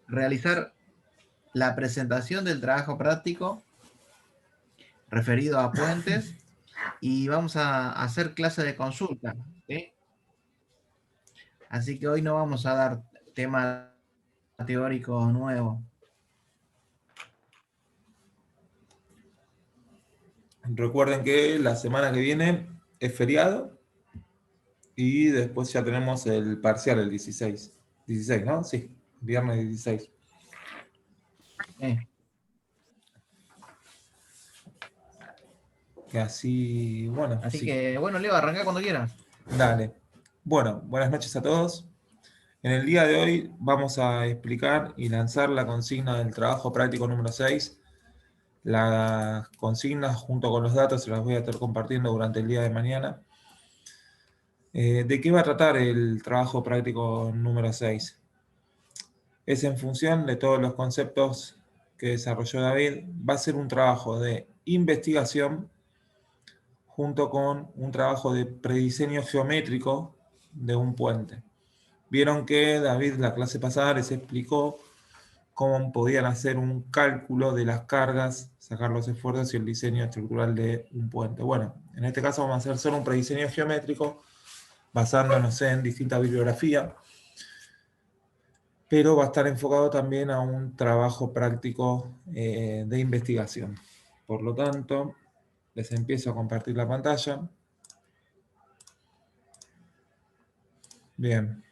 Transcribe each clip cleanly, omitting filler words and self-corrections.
realizar la presentación del trabajo práctico referido a puentes y vamos a hacer clase de consulta, ¿sí? Así que hoy no vamos a dar tema teórico nuevo. Recuerden que la semana que viene es feriado y después ya tenemos el parcial el 16. 16, ¿no? Sí, viernes 16. Que así, bueno. Así Sí. que, bueno, Leo, arranca cuando quieras. Dale. Bueno, buenas noches a todos. En el día de hoy vamos a explicar y lanzar la consigna del trabajo práctico número 6. Las consignas junto con los datos se las voy a estar compartiendo durante el día de mañana. ¿De qué va a tratar el trabajo práctico número 6? Es en función de todos los conceptos que desarrolló David. Va a ser un trabajo de investigación junto con un trabajo de prediseño geométrico de un puente. Vieron que David la clase pasada les explicó cómo podían hacer un cálculo de las cargas, sacar los esfuerzos y el diseño estructural de un puente. Bueno, en este caso vamos a hacer solo un prediseño geométrico basándonos en distinta bibliografía, pero va a estar enfocado también a un trabajo práctico de investigación. Por lo tanto, les empiezo a compartir la pantalla. Bien.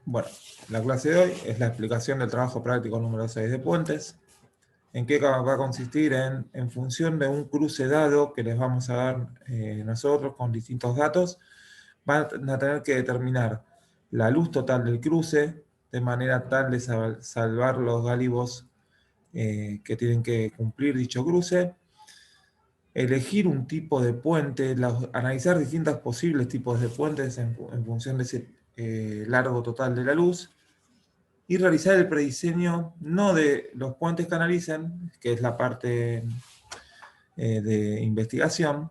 Bueno, la clase de hoy es la explicación del trabajo práctico número 6 de puentes. ¿En qué va a consistir? En función de un cruce dado que les vamos a dar nosotros con distintos datos, van a tener que determinar la luz total del cruce, de manera tal de salvar los gálibos que tienen que cumplir dicho cruce, elegir un tipo de puente, analizar distintos posibles tipos de puentes en función de ese largo total de la luz, y realizar el prediseño no de los puentes que analicen, que es la parte de investigación,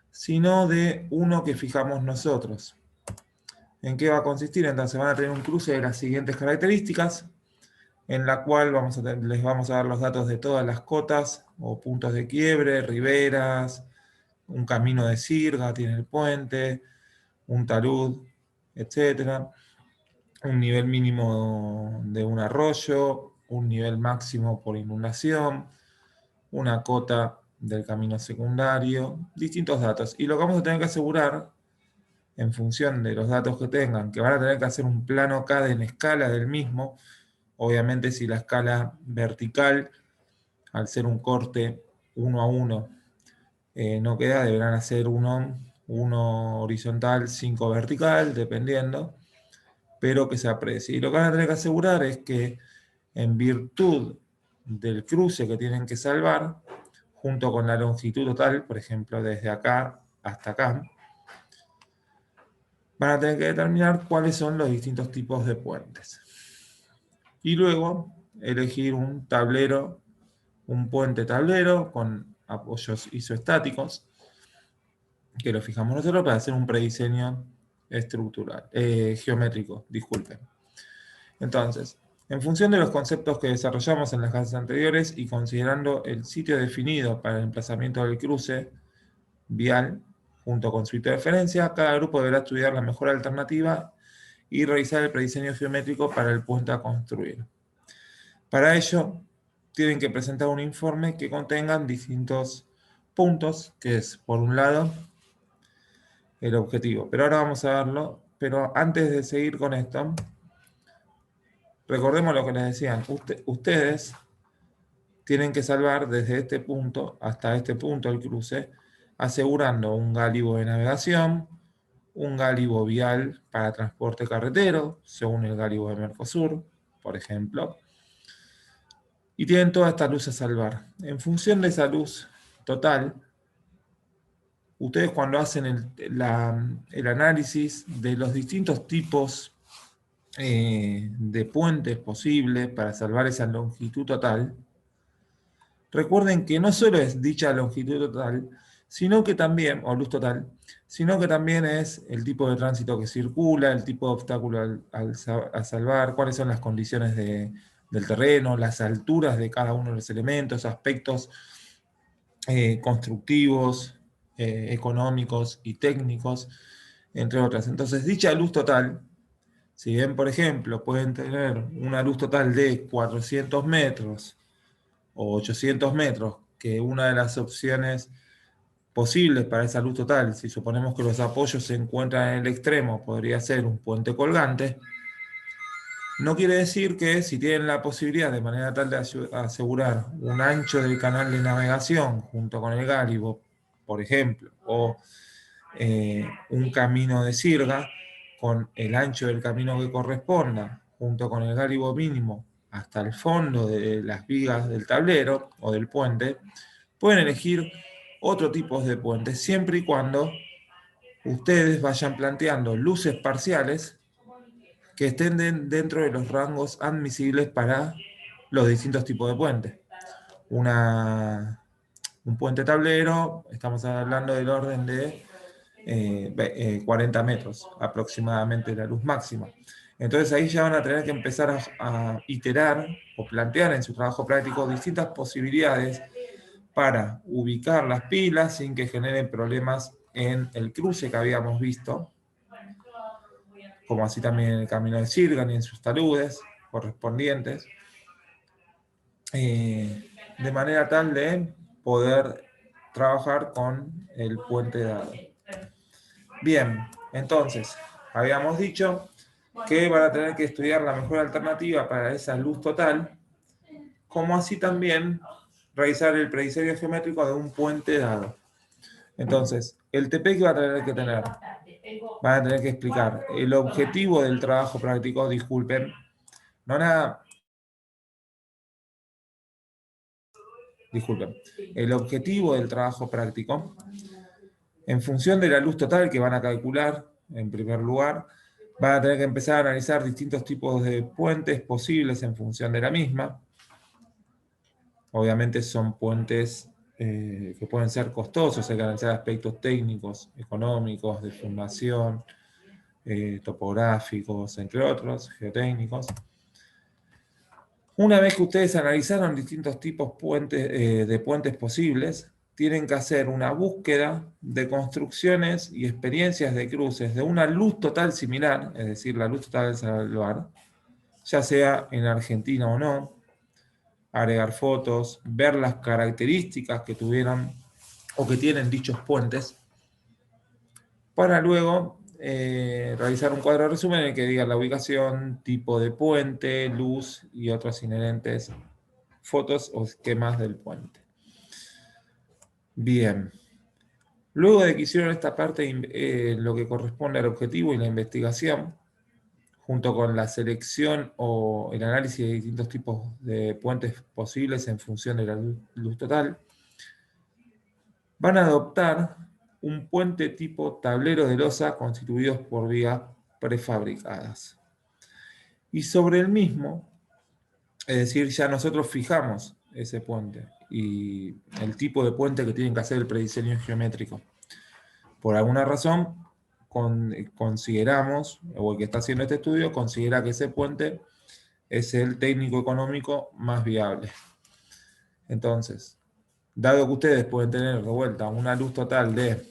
sino de uno que fijamos nosotros. ¿En qué va a consistir? Entonces van a tener un cruce de las siguientes características, en la cual les vamos a dar los datos de todas las cotas o puntos de quiebre, riberas, un camino de sirga tiene el puente, un talud, etc. Un nivel mínimo de un arroyo, un nivel máximo por inundación, una cota del camino secundario, distintos datos. Y lo que vamos a tener que asegurar, en función de los datos que tengan, que van a tener que hacer un plano CAD en escala del mismo. Obviamente si la escala vertical, al ser un corte 1 a 1, no queda, deberán hacer uno horizontal, 5 vertical, dependiendo, pero que se aprecie. Y lo que van a tener que asegurar es que, en virtud del cruce que tienen que salvar, junto con la longitud total, por ejemplo, desde acá hasta acá, van a tener que determinar cuáles son los distintos tipos de puentes. Y luego elegir un tablero, un puente tablero con apoyos isoestáticos, que lo fijamos nosotros para hacer un prediseño estructural, geométrico, disculpen. Entonces, en función de los conceptos que desarrollamos en las clases anteriores y considerando el sitio definido para el emplazamiento del cruce vial, junto con su interferencia, cada grupo deberá estudiar la mejor alternativa y realizar el prediseño geométrico para el puente a construir. Para ello, tienen que presentar un informe que contengan distintos puntos, que es, por un lado, el objetivo. Pero ahora vamos a verlo. Pero antes de seguir con esto, recordemos lo que les decían. Ustedes tienen que salvar desde este punto hasta este punto el cruce, asegurando un gálibo de navegación, un gálibo vial para transporte carretero, según el gálibo de Mercosur, por ejemplo. Y tienen toda esta luz a salvar. En función de esa luz total, ustedes cuando hacen el análisis de los distintos tipos de puentes posibles para salvar esa longitud total, recuerden que no solo es dicha longitud total, sino que también, o luz total, sino que también es el tipo de tránsito que circula, el tipo de obstáculo a salvar, cuáles son las condiciones del terreno, las alturas de cada uno de los elementos, aspectos constructivos, económicos y técnicos, entre otras. Entonces, dicha luz total, si bien, por ejemplo, pueden tener una luz total de 400 metros o 800 metros, que una de las opciones posibles para esa luz total, si suponemos que los apoyos se encuentran en el extremo, podría ser un puente colgante, no quiere decir que si tienen la posibilidad de manera tal de asegurar un ancho del canal de navegación junto con el gálibo, por ejemplo, o un camino de sirga con el ancho del camino que corresponda junto con el gálibo mínimo hasta el fondo de las vigas del tablero o del puente, pueden elegir otro tipo de puentes siempre y cuando ustedes vayan planteando luces parciales que estén dentro de los rangos admisibles para los distintos tipos de puentes. Un puente tablero, estamos hablando del orden de 40 metros aproximadamente la luz máxima. Entonces ahí ya van a tener que empezar a iterar o plantear en su trabajo práctico distintas posibilidades para ubicar las pilas sin que generen problemas en el cruce que habíamos visto, como así también en el camino de Sirgan y en sus taludes correspondientes, de manera tal de poder trabajar con el puente dado. Bien, entonces, habíamos dicho que van a tener que estudiar la mejor alternativa para esa luz total, como así también realizar el prediseño geométrico de un puente dado. Entonces, el TP que va a tener que tener, van a tener que explicar el objetivo del trabajo práctico, disculpen, el objetivo del trabajo práctico, en función de la luz total que van a calcular, en primer lugar, van a tener que empezar a analizar distintos tipos de puentes posibles en función de la misma. Obviamente son puentes que pueden ser costosos, hay que analizar aspectos técnicos, económicos, de fundación, topográficos, entre otros, geotécnicos. Una vez que ustedes analizaron distintos tipos de puentes posibles, tienen que hacer una búsqueda de construcciones y experiencias de cruces de una luz total similar, es decir, la luz total del salvar, ya sea en Argentina o no, agregar fotos, ver las características que tuvieran o que tienen dichos puentes, para luego realizar un cuadro de resumen en el que diga la ubicación, tipo de puente, luz y otras inherentes fotos o esquemas del puente. Bien. Luego de que hicieron esta parte, lo que corresponde al objetivo y la investigación, junto con la selección o el análisis de distintos tipos de puentes posibles en función de la luz total, van a adoptar un puente tipo tablero de losa constituidos por vías prefabricadas. Y sobre el mismo, es decir, ya nosotros fijamos ese puente y el tipo de puente que tienen que hacer el prediseño geométrico. Por alguna razón, consideramos, o el que está haciendo este estudio, considera que ese puente es el técnico económico más viable. Entonces, dado que ustedes pueden tener de vuelta una luz total de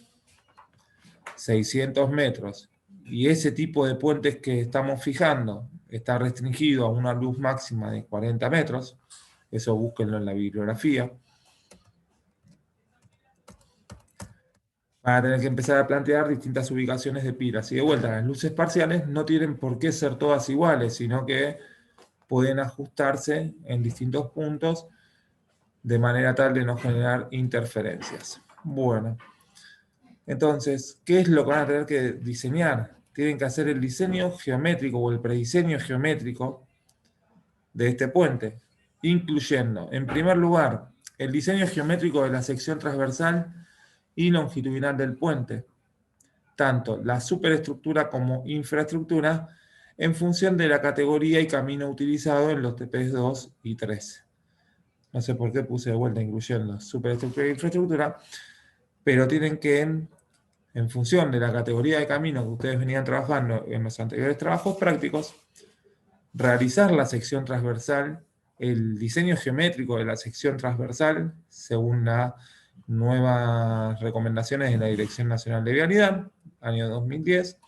600 metros y ese tipo de puentes que estamos fijando está restringido a una luz máxima de 40 metros, eso búsquenlo en la bibliografía, van a tener que empezar a plantear distintas ubicaciones de pilas. Y de vuelta, las luces parciales no tienen por qué ser todas iguales, sino que pueden ajustarse en distintos puntos de manera tal de no generar interferencias. Bueno, entonces, ¿qué es lo que van a tener que diseñar? Tienen que hacer el diseño geométrico o el prediseño geométrico de este puente, incluyendo, en primer lugar, el diseño geométrico de la sección transversal y longitudinal del puente, tanto la superestructura como infraestructura, en función de la categoría y camino utilizado en los TPs 2 y 3. No sé por qué puse de vuelta incluyendo superestructura e infraestructura, pero tienen que en función de la categoría de camino que ustedes venían trabajando en los anteriores trabajos prácticos, realizar la sección transversal, el diseño geométrico de la sección transversal, según las nuevas recomendaciones de la Dirección Nacional de Vialidad, año 2010,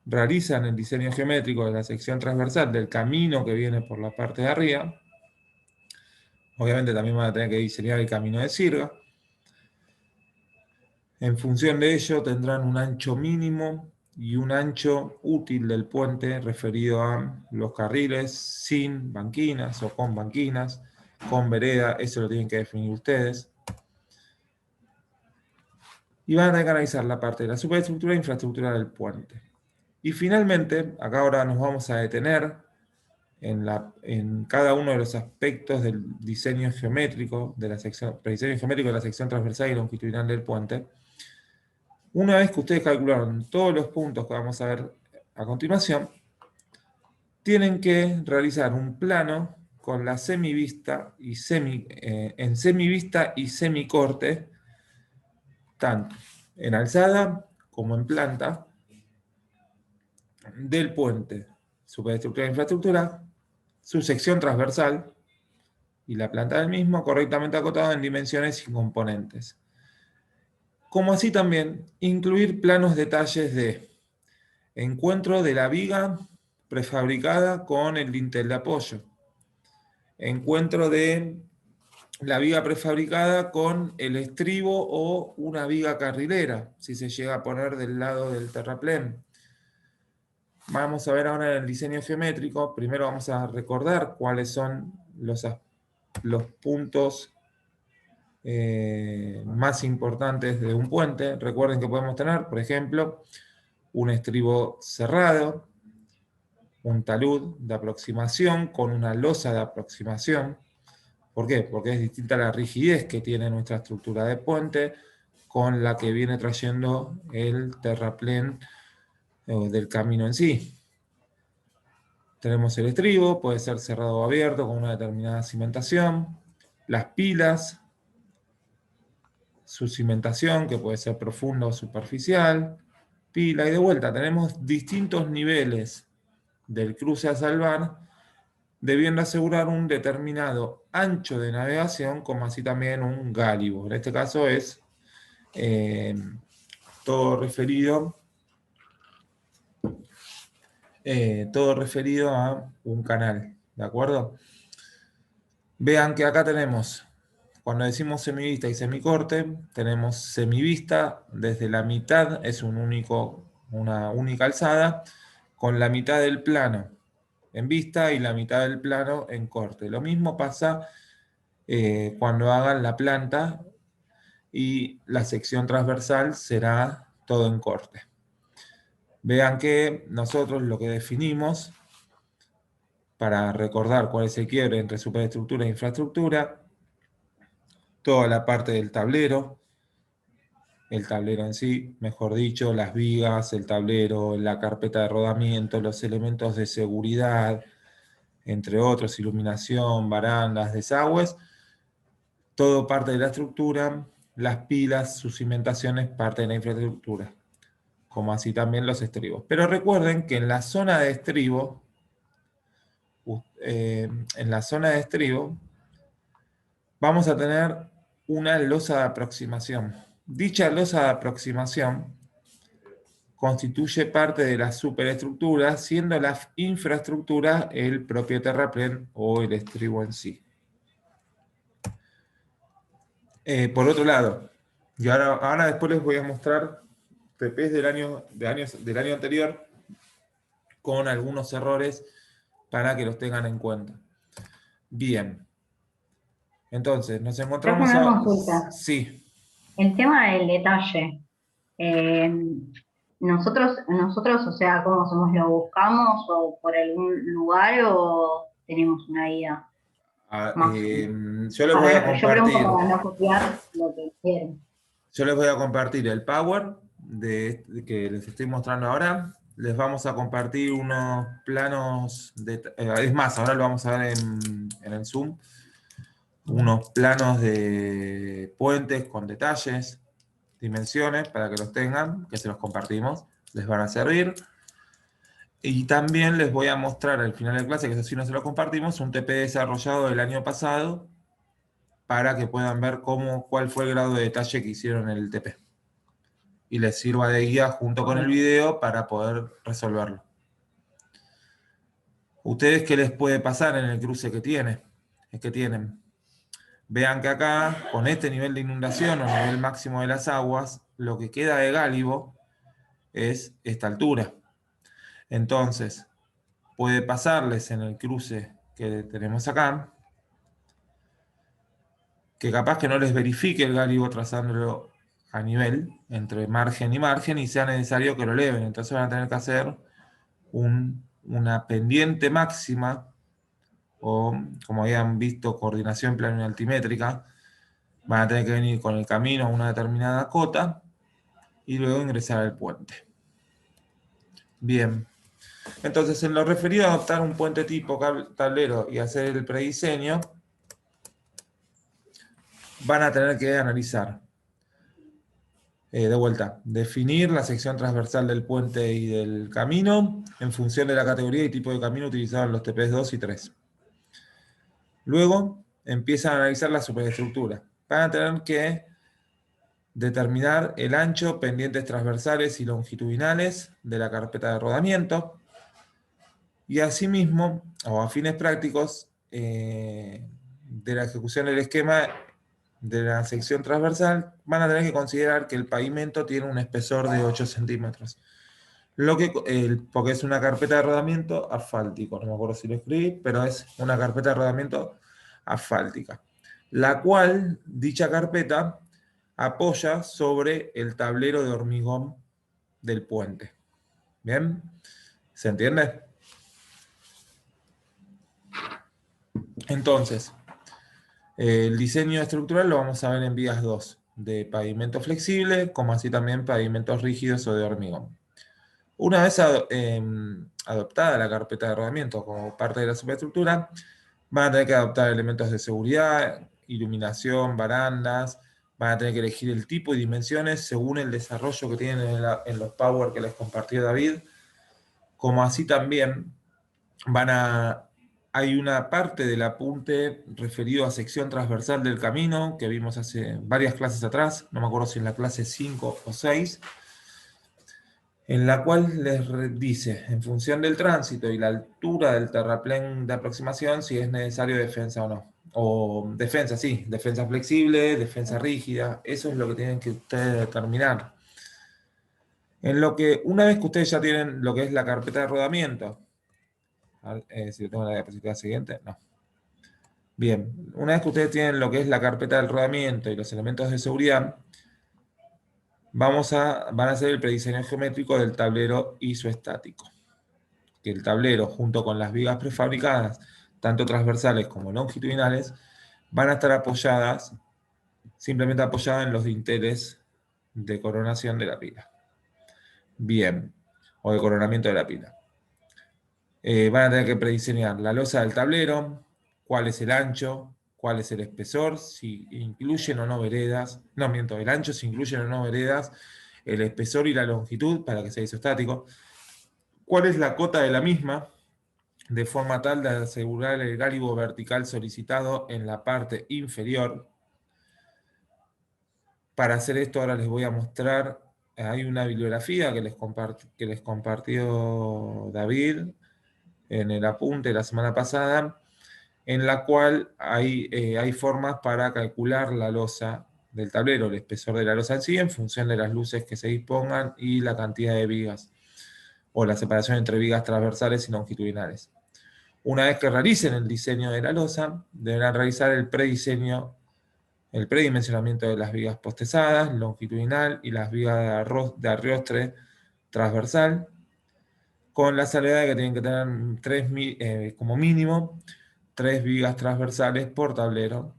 realizan el diseño geométrico de la sección transversal del camino que viene por la parte de arriba. Obviamente también van a tener que diseñar el camino de sirga. En función de ello tendrán un ancho mínimo y un ancho útil del puente referido a los carriles sin banquinas o con banquinas, con vereda, eso lo tienen que definir ustedes. Y van a tener que analizar la parte de la superestructura e infraestructura del puente. Y finalmente, acá ahora nos vamos a detener en cada uno de los aspectos del diseño geométrico de la sección, prediseño geométrico de la sección transversal y longitudinal del puente. Una vez que ustedes calcularon todos los puntos que vamos a ver a continuación, tienen que realizar un plano con la semivista y en semivista y semicorte, tanto en alzada como en planta, del puente, superestructura e infraestructura, su sección transversal y la planta del mismo, correctamente acotado en dimensiones y componentes. Como así también incluir planos detalles de encuentro de la viga prefabricada con el dintel de apoyo, encuentro de la viga prefabricada con el estribo o una viga carrilera, si se llega a poner del lado del terraplén. Vamos a ver ahora el diseño geométrico. Primero vamos a recordar cuáles son los puntos más importantes de un puente. Recuerden que podemos tener, por ejemplo, un estribo cerrado, un talud de aproximación con una losa de aproximación. ¿Por qué? Porque es distinta la rigidez que tiene nuestra estructura de puente con la que viene trayendo el terraplén del camino en sí. Tenemos el estribo, puede ser cerrado o abierto con una determinada cimentación. Las pilas, su cimentación, que puede ser profunda o superficial. Pila, y de vuelta, tenemos distintos niveles del cruce a salvar, debiendo asegurar un determinado ancho de navegación, como así también un gálibo. En este caso es todo referido a un canal, ¿de acuerdo? Vean que acá tenemos, cuando decimos semivista y semicorte, tenemos semivista desde la mitad, es una única alzada, con la mitad del plano en vista y la mitad del plano en corte. Lo mismo pasa cuando hagan la planta y la sección transversal será todo en corte. Vean que nosotros lo que definimos, para recordar cuál es el quiebre entre superestructura e infraestructura, toda la parte del tablero, el tablero en sí, mejor dicho, las vigas, el tablero, la carpeta de rodamiento, los elementos de seguridad, entre otros, iluminación, barandas, desagües, todo parte de la estructura, las pilas, sus cimentaciones, parte de la infraestructura, como así también los estribos. Pero recuerden que en la zona de estribo, vamos a tener una losa de aproximación. Dicha losa de aproximación constituye parte de la superestructura, siendo la infraestructura el propio terraplén o el estribo en sí. Por otro lado, y ahora después les voy a mostrar TPs del año anterior con algunos errores para que los tengan en cuenta. Bien. Entonces, nos encontramos Tengo una consulta. Sí. El tema del detalle. Nosotros, o sea, ¿cómo somos? ¿Lo buscamos o por algún lugar o tenemos una guía? Yo les voy a compartir. Yo pregunto para no copiar lo que quieren. Yo les voy a compartir el Power que les estoy mostrando ahora. Les vamos a compartir unos planos, es más, ahora lo vamos a ver en el Zoom, unos planos de puentes con detalles, dimensiones para que los tengan, que se los compartimos, les van a servir. Y también les voy a mostrar al final de la clase, que eso sí no se lo compartimos, un TP desarrollado del año pasado para que puedan ver cuál fue el grado de detalle que hicieron en el TP. Y les sirva de guía junto con el video para poder resolverlo. ¿Ustedes qué les puede pasar en el cruce que tienen? Vean que acá, con este nivel de inundación o nivel máximo de las aguas, lo que queda de Gálibo es esta altura. Entonces, puede pasarles en el cruce que tenemos acá, que capaz que no les verifique el Gálibo trazándolo a nivel, entre margen y margen, y sea necesario que lo eleven. Entonces van a tener que hacer una pendiente máxima, o como habían visto, coordinación plano y altimétrica. Van a tener que venir con el camino a una determinada cota y luego ingresar al puente. Bien. Entonces, en lo referido a adoptar un puente tipo tablero y hacer el prediseño, van a tener que analizar, de vuelta, definir la sección transversal del puente y del camino en función de la categoría y tipo de camino utilizado en los TPs 2 y 3. Luego, empiezan a analizar la superestructura. Van a tener que determinar el ancho, pendientes transversales y longitudinales de la carpeta de rodamiento. Y asimismo, o a fines prácticos, de la ejecución del esquema de la sección transversal, van a tener que considerar que el pavimento tiene un espesor de 8 centímetros. Porque es una carpeta de rodamiento asfáltico, no me acuerdo si lo escribí, pero es una carpeta de rodamiento asfáltica, la cual, dicha carpeta, apoya sobre el tablero de hormigón del puente. ¿Bien? ¿Se entiende? Entonces, el diseño estructural lo vamos a ver en vías 2, de pavimento flexible, como así también pavimentos rígidos o de hormigón. Una vez adoptada la carpeta de rodamiento como parte de la superestructura, van a tener que adoptar elementos de seguridad, iluminación, barandas, van a tener que elegir el tipo y dimensiones según el desarrollo que tienen en los Power que les compartió David, como así también hay una parte del apunte referido a sección transversal del camino que vimos hace varias clases atrás, no me acuerdo si en la clase 5 o 6, en la cual les dice, en función del tránsito y la altura del terraplén de aproximación, si es necesario defensa o no. O defensa, sí, defensa flexible, defensa rígida, eso es lo que tienen que ustedes determinar. Una vez que ustedes ya tienen lo que es la carpeta de rodamiento, si tengo la diapositiva siguiente, no. Bien, una vez que ustedes tienen lo que es la carpeta del rodamiento y los elementos de seguridad, van a hacer el prediseño geométrico del tablero isoestático. Que el tablero, junto con las vigas prefabricadas, tanto transversales como longitudinales, van a estar simplemente apoyadas en los dinteles de coronación de la pila. Bien, o de coronamiento de la pila. Van a tener que prediseñar la losa del tablero, cuál es el ancho, cuál es el espesor, si incluyen o no veredas, no miento, el ancho si incluyen o no veredas, el espesor y la longitud para que sea isostático, cuál es la cota de la misma, de forma tal de asegurar el gálibo vertical solicitado en la parte inferior. Para hacer esto ahora les voy a mostrar, hay una bibliografía que les compartió David en el apunte la semana pasada, en la cual hay formas para calcular la losa del tablero, el espesor de la losa en sí, en función de las luces que se dispongan y la cantidad de vigas, o la separación entre vigas transversales y longitudinales. Una vez que realicen el diseño de la losa, deberán realizar el predimensionamiento de las vigas postezadas, longitudinal, y las vigas de arrostre transversal, con la salvedad de que tienen que tener como mínimo 3 vigas transversales por tablero,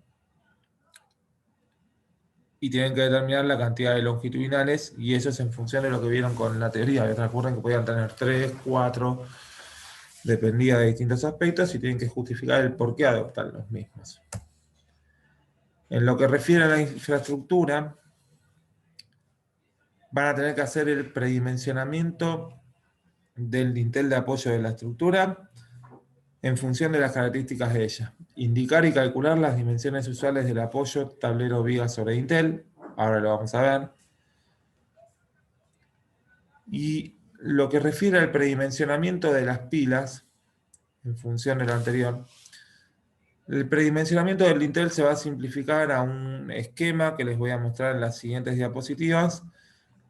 y tienen que determinar la cantidad de longitudinales, y eso es en función de lo que vieron con la teoría. Recuerden que podían tener 3, 4, dependía de distintos aspectos, y tienen que justificar el por qué adoptar los mismos. En lo que refiere a la infraestructura, van a tener que hacer el predimensionamiento del dintel de apoyo de la estructura en función de las características de ella. Indicar y calcular las dimensiones usuales del apoyo tablero viga sobre dintel. Ahora lo vamos a ver. Y lo que refiere al predimensionamiento de las pilas, en función de lo anterior, el predimensionamiento del dintel se va a simplificar a un esquema que les voy a mostrar en las siguientes diapositivas,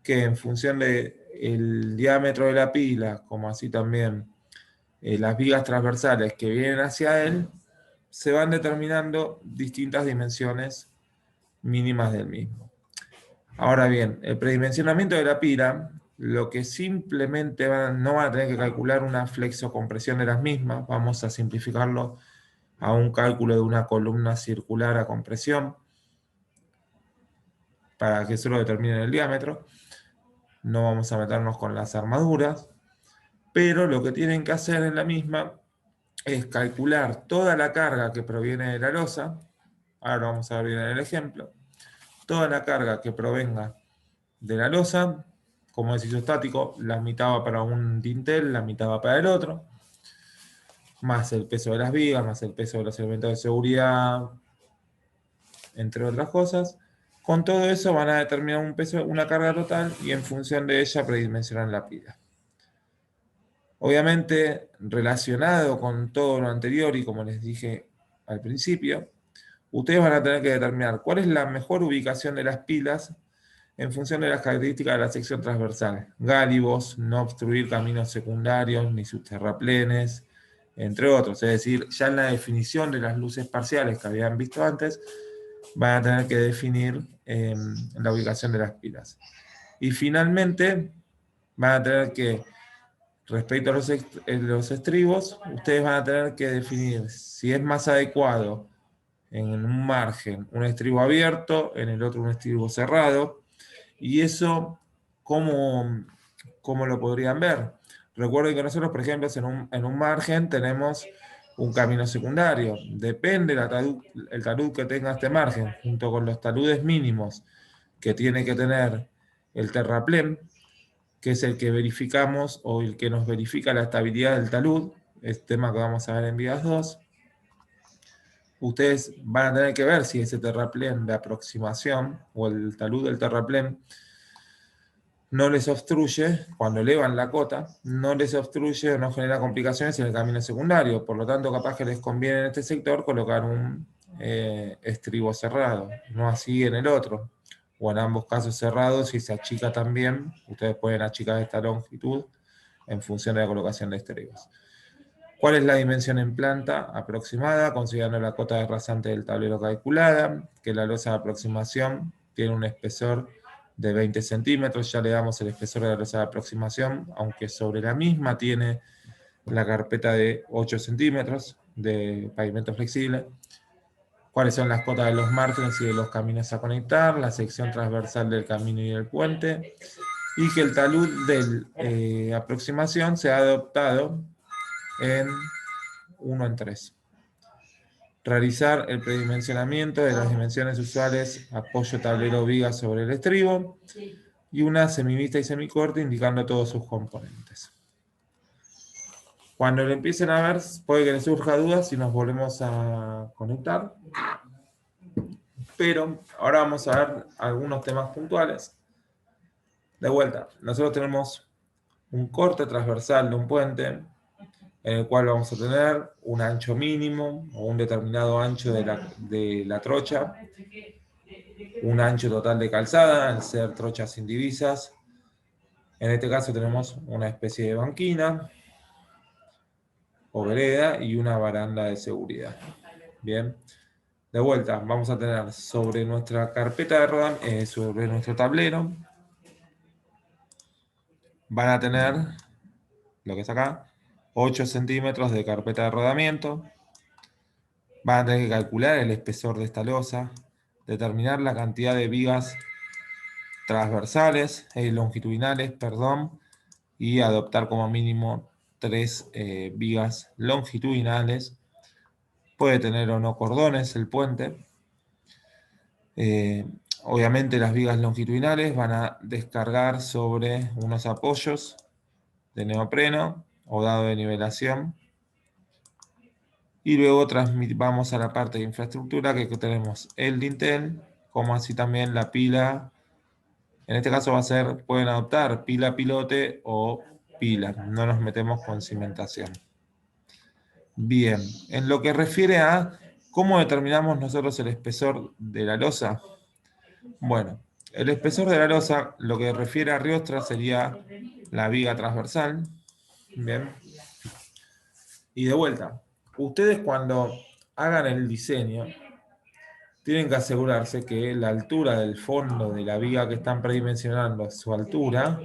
que en función del diámetro de la pila, como así también las vigas transversales que vienen hacia él, se van determinando distintas dimensiones mínimas del mismo. Ahora bien, el predimensionamiento de la pila, lo que simplemente no van a tener que calcular una flexocompresión de las mismas, vamos a simplificarlo a un cálculo de una columna circular a compresión, para que solo determinen el diámetro. No vamos a meternos con las armaduras, pero lo que tienen que hacer en la misma es calcular toda la carga que proviene de la losa. Ahora vamos a ver bien el ejemplo. Toda la carga que provenga de la losa, como es isostático, la mitad va para un dintel, la mitad va para el otro, más el peso de las vigas, más el peso de los elementos de seguridad, entre otras cosas. Con todo eso van a determinar un peso, una carga total, y en función de ella predimensionan la pila. Obviamente, relacionado con todo lo anterior y como les dije al principio, ustedes van a tener que determinar cuál es la mejor ubicación de las pilas en función de las características de la sección transversal. Gálibos, no obstruir caminos secundarios ni subterraplenes, entre otros. Es decir, ya en la definición de las luces parciales que habían visto antes, van a tener que definir la ubicación de las pilas. Y finalmente, van a tener que, respecto a los estribos, ustedes van a tener que definir si es más adecuado en un margen un estribo abierto, en el otro un estribo cerrado, y eso, ¿cómo lo podrían ver? Recuerden que nosotros, por ejemplo, en un margen tenemos un camino secundario. Depende el talud que tenga este margen, junto con los taludes mínimos que tiene que tener el terraplén, que es el que verificamos o el que nos verifica la estabilidad del talud, es tema que vamos a ver en vías 2. Ustedes van a tener que ver si ese terraplén de aproximación o el talud del terraplén no les obstruye, cuando elevan la cota, no les obstruye o no genera complicaciones en el camino secundario. Por lo tanto, capaz que les conviene en este sector colocar un estribo cerrado, no así en el otro. O en ambos casos cerrados, si se achica también, ustedes pueden achicar esta longitud en función de la colocación de estribos. ¿Cuál es la dimensión en planta aproximada? Considerando la cota de rasante del tablero calculada, que la losa de aproximación tiene un espesor de 20 centímetros, ya le damos el espesor de la losa de aproximación, aunque sobre la misma tiene la carpeta de 8 centímetros de pavimento flexible. ¿Cuáles son las cotas de los márgenes y de los caminos a conectar? La sección transversal del camino y del puente. Y que el talud de aproximación se ha adoptado en 1:3. Realizar el predimensionamiento de las dimensiones usuales, apoyo tablero viga sobre el estribo, y una semivista y semicorte indicando todos sus componentes. Cuando lo empiecen a ver, puede que les surja dudas si nos volvemos a conectar. Pero ahora vamos a ver algunos temas puntuales. De vuelta, nosotros tenemos un corte transversal de un puente, en el cual vamos a tener un ancho mínimo o un determinado ancho de la trocha, un ancho total de calzada, al ser trochas indivisas. En este caso tenemos una especie de banquina o vereda y una baranda de seguridad. Bien, de vuelta vamos a tener sobre nuestra carpeta de rodamiento, sobre nuestro tablero, van a tener lo que es acá, 8 centímetros de carpeta de rodamiento. Van a tener que calcular el espesor de esta losa, determinar la cantidad de vigas transversales, longitudinales, perdón, y adoptar como mínimo 3 vigas longitudinales. Puede tener o no cordones el puente. Obviamente las vigas longitudinales van a descargar sobre unos apoyos de neopreno o dado de nivelación. Y luego vamos a la parte de infraestructura que tenemos el dintel, como así también la pila. En este caso pueden adoptar pila pilote o pila. No nos metemos con cimentación. Bien, en lo que refiere a cómo determinamos nosotros el espesor de la losa. Bueno, el espesor de la losa, lo que refiere a riostra sería la viga transversal. Bien. Y de vuelta, ustedes cuando hagan el diseño, tienen que asegurarse que la altura del fondo de la viga que están predimensionando, su altura,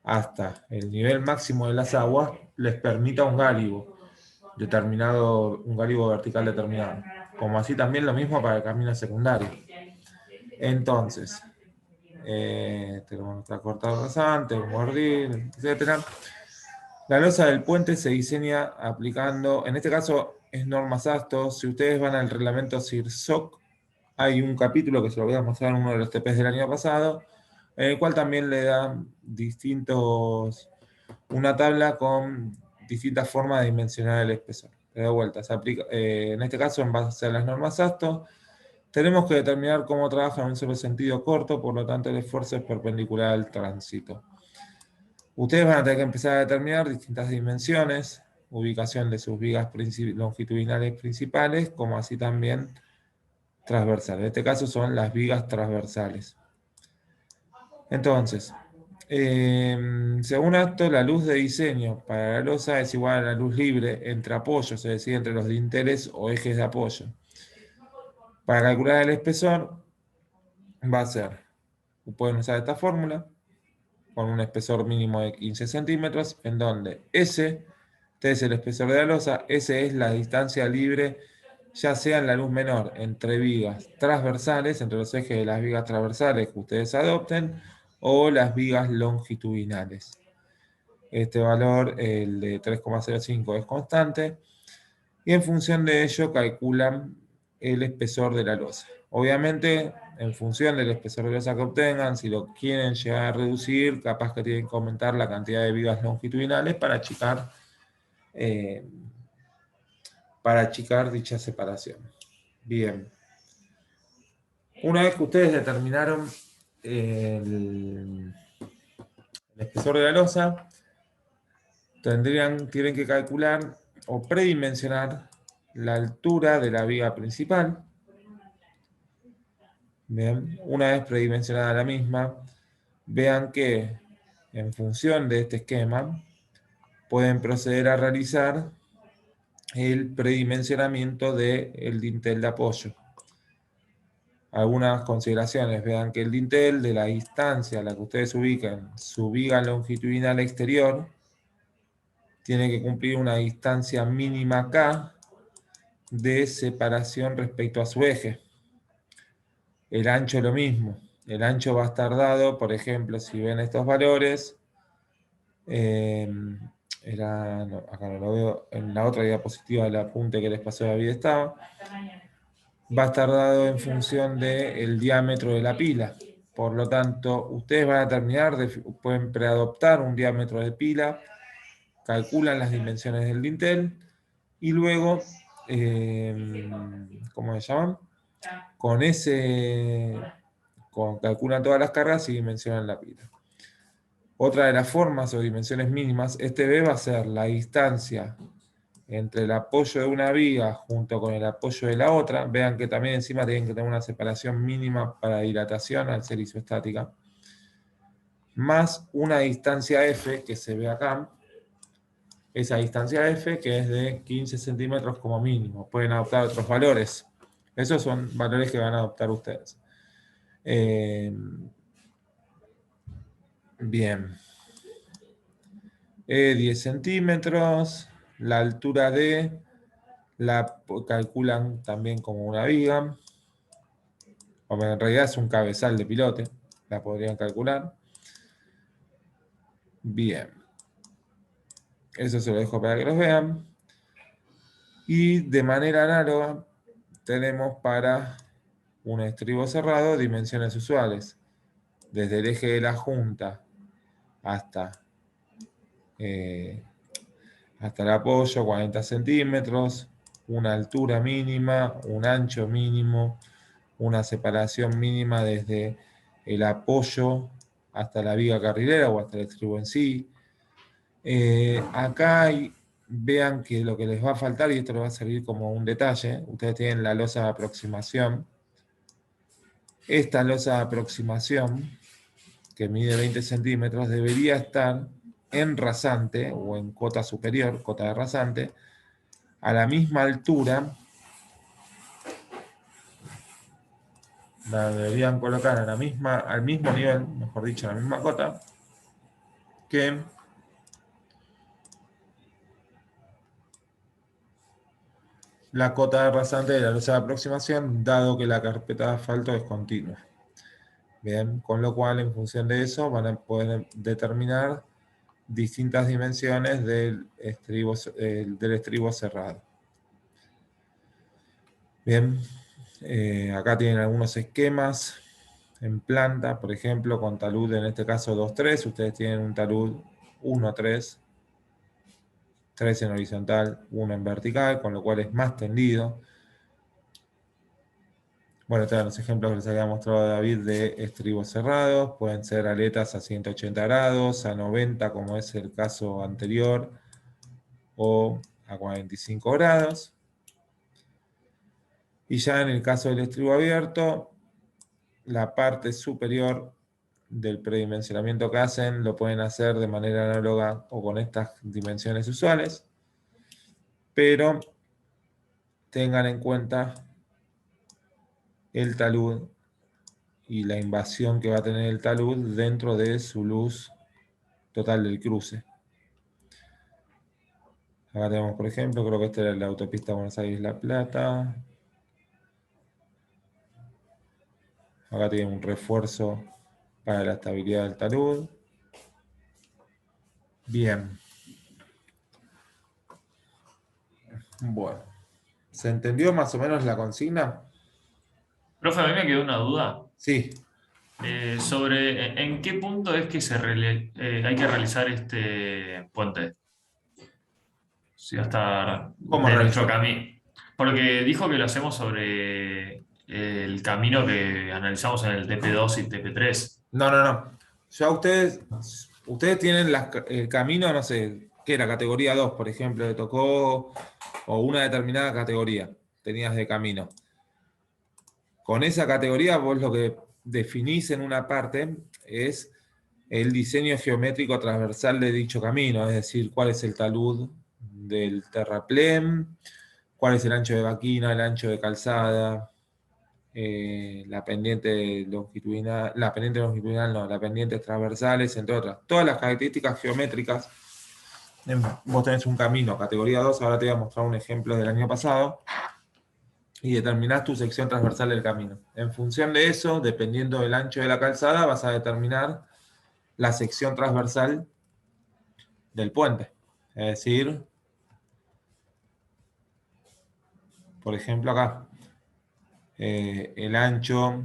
hasta el nivel máximo de las aguas, les permita un gálibo determinado, un gálibo vertical determinado. Como así también lo mismo para el camino secundario. Entonces, tenemos nuestra cortada rasante, un bordil, etc. La losa del puente se diseña aplicando, en este caso es normas ASTO. Si ustedes van al reglamento CIRSOC, hay un capítulo que se lo voy a mostrar en uno de los TPs del año pasado, en el cual también le dan una tabla con distintas formas de dimensionar el espesor. Pero de vuelta, se aplica, en este caso en base a las normas ASTO, tenemos que determinar cómo trabaja en un solo sentido corto, por lo tanto el esfuerzo es perpendicular al tránsito. Ustedes van a tener que empezar a determinar distintas dimensiones, ubicación de sus vigas longitudinales principales, como así también transversales. En este caso son las vigas transversales. Entonces, según esto, la luz de diseño para la losa es igual a la luz libre entre apoyos, es decir, entre los dinteles o ejes de apoyo. Para calcular el espesor, va a ser, pueden usar esta fórmula, con un espesor mínimo de 15 centímetros, en donde S, este es el espesor de la losa, S es la distancia libre, ya sea en la luz menor, entre vigas transversales, entre los ejes de las vigas transversales que ustedes adopten, o las vigas longitudinales. Este valor, el de 3,05, es constante, y en función de ello calculan el espesor de la losa. Obviamente, en función del espesor de losa que obtengan, si lo quieren llegar a reducir, capaz que tienen que aumentar la cantidad de vigas longitudinales para achicar dicha separación. Bien. Una vez que ustedes determinaron el espesor de la losa, tienen que calcular o predimensionar la altura de la viga principal. Bien, una vez predimensionada la misma, vean que en función de este esquema pueden proceder a realizar el predimensionamiento del dintel de apoyo. Algunas consideraciones: vean que el dintel, de la distancia a la que ustedes ubican su viga longitudinal exterior, tiene que cumplir una distancia mínima K de separación respecto a su eje. El ancho lo mismo. El ancho va a estar dado, por ejemplo, si ven estos valores, acá no lo veo, en la otra diapositiva del apunte que les pasó David estaba, va a estar dado en función del diámetro de la pila. Por lo tanto, ustedes van a pueden preadoptar un diámetro de pila, calculan las dimensiones del dintel y luego, ¿cómo se llaman? Calculan todas las cargas y dimensionan la pila. Otra de las formas o dimensiones mínimas, este B va a ser la distancia entre el apoyo de una viga junto con el apoyo de la otra. Vean que también encima tienen que tener una separación mínima para dilatación al ser isoestática, más una distancia F que se ve acá. Esa distancia F que es de 15 centímetros como mínimo. Pueden adoptar otros valores. Esos son valores que van a adoptar ustedes. Bien. 10 centímetros. La altura D la calculan también como una viga. O en realidad es un cabezal de pilote. La podrían calcular. Bien. Eso se lo dejo para que los vean. Y de manera análoga tenemos para un estribo cerrado, dimensiones usuales. Desde el eje de la junta hasta el apoyo, 40 centímetros, una altura mínima, un ancho mínimo, una separación mínima desde el apoyo hasta la viga carrilera o hasta el estribo en sí. Acá vean que lo que les va a faltar, y esto les va a servir como un detalle, ustedes tienen la losa de aproximación. Esta losa de aproximación, que mide 20 centímetros, debería estar en rasante o en cota superior, cota de rasante, a la misma altura. La deberían colocar al mismo nivel, mejor dicho, en la misma cota, que la cota de rasante de la losa de aproximación, dado que la carpeta de asfalto es continua. Bien, con lo cual, en función de eso, van a poder determinar distintas dimensiones del estribo cerrado. Bien, acá tienen algunos esquemas en planta, por ejemplo, con talud en este caso 2-3, ustedes tienen un talud 1-3, 3 en horizontal, 1 en vertical, con lo cual es más tendido. Bueno, estos eran los ejemplos que les había mostrado David de estribos cerrados, pueden ser aletas a 180 grados, a 90 como es el caso anterior, o a 45 grados. Y ya en el caso del estribo abierto, la parte superior del predimensionamiento que hacen lo pueden hacer de manera análoga o con estas dimensiones usuales, pero tengan en cuenta el talud y la invasión que va a tener el talud dentro de su luz total del cruce. Acá tenemos, por ejemplo, creo que esta era la autopista Buenos Aires-La Plata. Acá tiene un refuerzo para la estabilidad del talud. Bien. Bueno. ¿Se entendió más o menos la consigna? Profe, a mí me quedó una duda Sí. sobre en qué punto es que hay que realizar este puente. Si hasta ¿Cómo de nuestro realizar? camino. Porque dijo que lo hacemos sobre el camino que analizamos en el TP2 y TP3. No. Ya ustedes tienen el camino, no sé, ¿qué era? Categoría 2, por ejemplo, le tocó, o una determinada categoría tenías de camino. Con esa categoría vos lo que definís en una parte es el diseño geométrico transversal de dicho camino, es decir, cuál es el talud del terraplén, cuál es el ancho de vaquina, el ancho de calzada, la pendiente longitudinal, la pendientes transversales, entre otras. Todas las características geométricas. Vos tenés un camino, categoría 2, ahora te voy a mostrar un ejemplo del año pasado, y determinás tu sección transversal del camino. En función de eso, dependiendo del ancho de la calzada, vas a determinar la sección transversal del puente. Es decir, por ejemplo acá, el ancho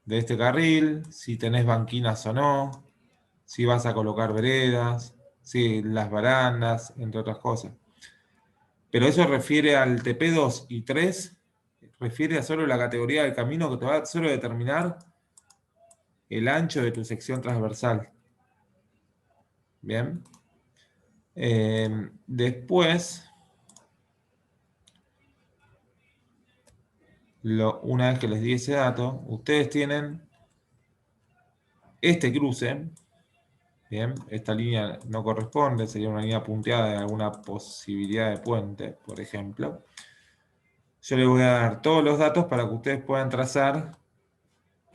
de este carril, si tenés banquinas o no, si vas a colocar veredas, si las barandas, entre otras cosas. Pero eso refiere al TP2 y 3, refiere a solo la categoría del camino que te va a solo determinar el ancho de tu sección transversal. Bien. Después, una vez que les di ese dato, ustedes tienen este cruce. Bien, esta línea no corresponde, sería una línea punteada de alguna posibilidad de puente, por ejemplo. Yo les voy a dar todos los datos para que ustedes puedan trazar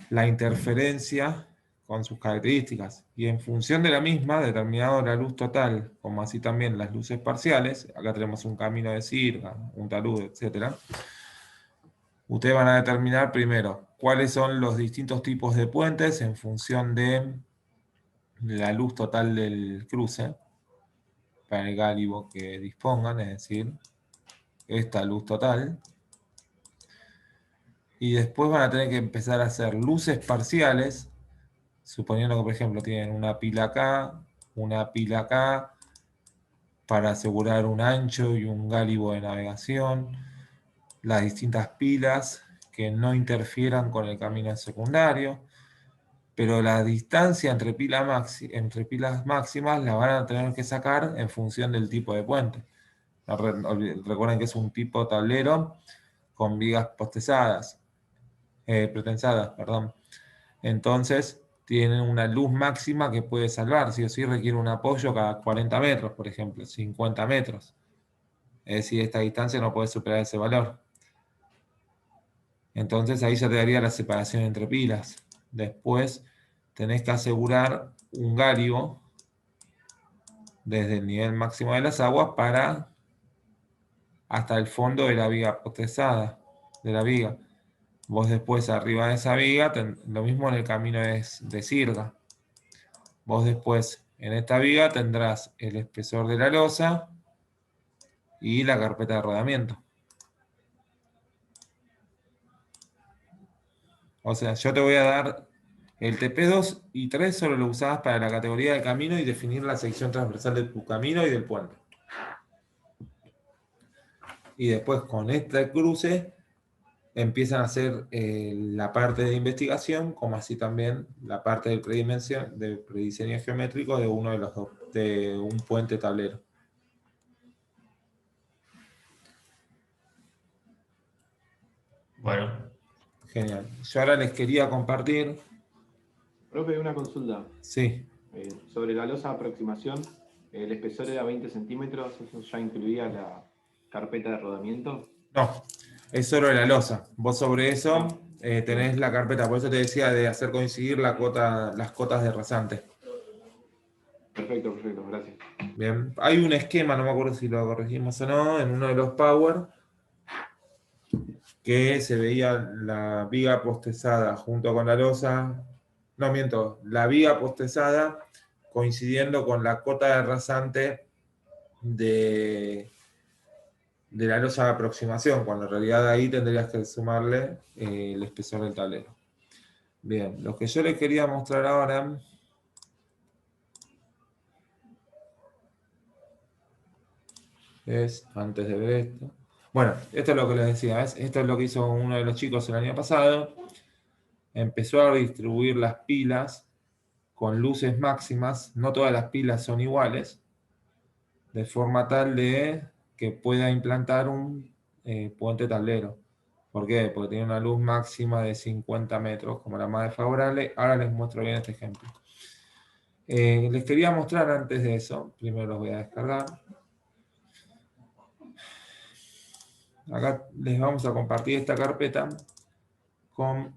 la interferencia con sus características. Y en función de la misma, determinado la luz total, como así también las luces parciales, acá tenemos un camino de sirga, un talud, etc. Ustedes van a determinar primero cuáles son los distintos tipos de puentes en función de la luz total del cruce, para el gálibo que dispongan, es decir, esta luz total. y después van a tener que empezar a hacer luces parciales, suponiendo que, por ejemplo, tienen una pila acá, para asegurar un ancho y un gálibo de navegación, las distintas pilas que no interfieran con el camino secundario, pero la distancia entre pilas máximas la van a tener que sacar en función del tipo de puente. Recuerden que es un tipo tablero con vigas pretensadas, perdón. Entonces, tienen una luz máxima que puede salvar, sí o sí requiere un apoyo cada 40 metros, por ejemplo, 50 metros. Es decir, esta distancia no puede superar ese valor. Entonces ahí ya te daría la separación entre pilas. Después tenés que asegurar un gálibo desde el nivel máximo de las aguas hasta el fondo de la viga potesada, de la viga. Vos después arriba de esa viga, lo mismo en el camino de sirga. Vos después en esta viga tendrás el espesor de la losa y la carpeta de rodamiento. O sea, yo te voy a dar el TP2 y 3, solo lo usabas para la categoría de camino y definir la sección transversal de tu camino y del puente. Y después con este cruce empiezan a hacer la parte de investigación, como así también la parte del prediseño geométrico de uno de los dos, de un puente tablero. Bueno, Genial. Yo ahora les quería compartir. Profe, una consulta. Sí. Sobre la losa de aproximación, el espesor era 20 centímetros, ¿eso ya incluía la carpeta de rodamiento? No, es solo la losa. Vos sobre eso tenés la carpeta, por eso te decía de hacer coincidir las cotas de rasante. Perfecto, gracias. Bien, hay un esquema, no me acuerdo si lo corregimos o no, en uno de los Power, que se veía la viga postezada junto con la losa, no miento, la viga postezada coincidiendo con la cota de rasante de la losa de aproximación, cuando en realidad ahí tendrías que sumarle el espesor del tablero. Bien, lo que yo les quería mostrar ahora es, antes de ver esto, bueno, esto es lo que les decía, ¿ves? Esto es lo que hizo uno de los chicos el año pasado. Empezó a distribuir las pilas con luces máximas, no todas las pilas son iguales, de forma tal de que pueda implantar un puente tablero. ¿Por qué? Porque tiene una luz máxima de 50 metros, como la más desfavorable. Ahora les muestro bien este ejemplo. Les quería mostrar antes de eso, primero los voy a descargar. Acá les vamos a compartir esta carpeta con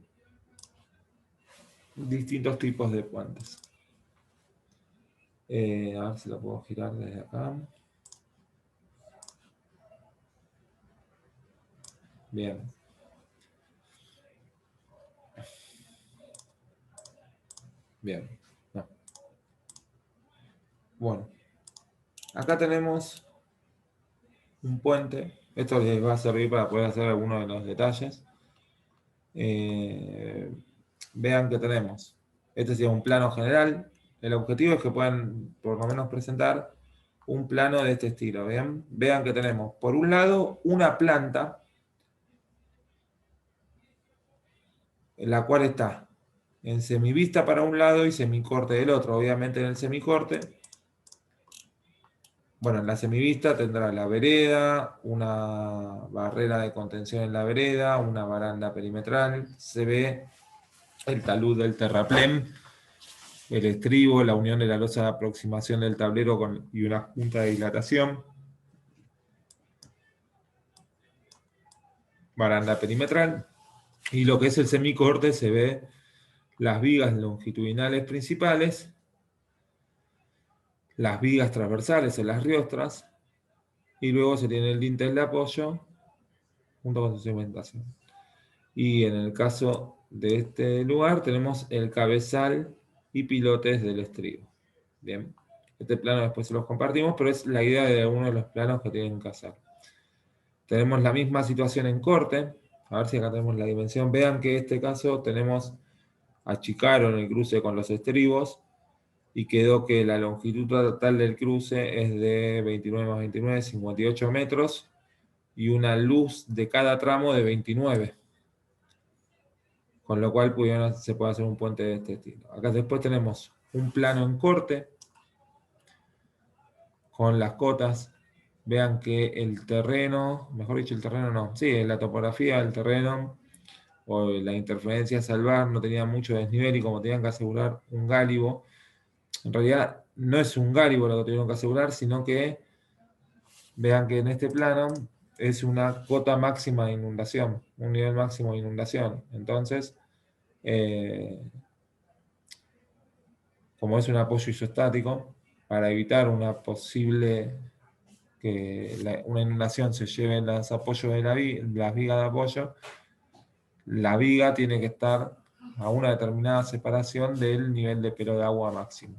distintos tipos de puentes. A ver si lo puedo girar desde acá. Bien. Bien. No. Bueno. Acá tenemos un puente. Esto les va a servir para poder hacer algunos de los detalles. Vean que tenemos. Este sería un plano general. El objetivo es que puedan por lo menos presentar un plano de este estilo. ¿Vean? Vean que tenemos por un lado una planta en la cual está en semivista para un lado y semicorte del otro. Obviamente en el semicorte, bueno, en la semivista tendrá la vereda, una barrera de contención en la vereda, una baranda perimetral, se ve el talud del terraplén, el estribo, la unión de la losa de aproximación del tablero y una junta de dilatación, baranda perimetral, y lo que es el semicorte se ve las vigas longitudinales principales, las vigas transversales en las riostras, y luego se tiene el dintel de apoyo junto con su cimentación. Y en el caso de este lugar tenemos el cabezal y pilotes del estribo. Bien, este plano después se los compartimos, pero es la idea de uno de los planos que tienen que hacer. Tenemos la misma situación en corte. A ver si acá tenemos la dimensión. Vean que en este caso achicaron el cruce con los estribos y quedó que la longitud total del cruce es de 29 más 29, 58 metros y una luz de cada tramo de 29. Con lo cual se puede hacer un puente de este estilo. Acá después tenemos un plano en corte con las cotas. Vean que el terreno, mejor dicho el terreno no, sí, la topografía del terreno o la interferencia salvar no tenía mucho desnivel y como tenían que asegurar un gálibo, en realidad no es un gálibo lo que tuvieron que asegurar, sino que vean que en este plano es una cota máxima de inundación, un nivel máximo de inundación. Entonces, como es un apoyo isostático, para evitar una posible una inundación se lleve los apoyos de las vigas de apoyo, la viga tiene que estar a una determinada separación del nivel de pelo de agua máximo.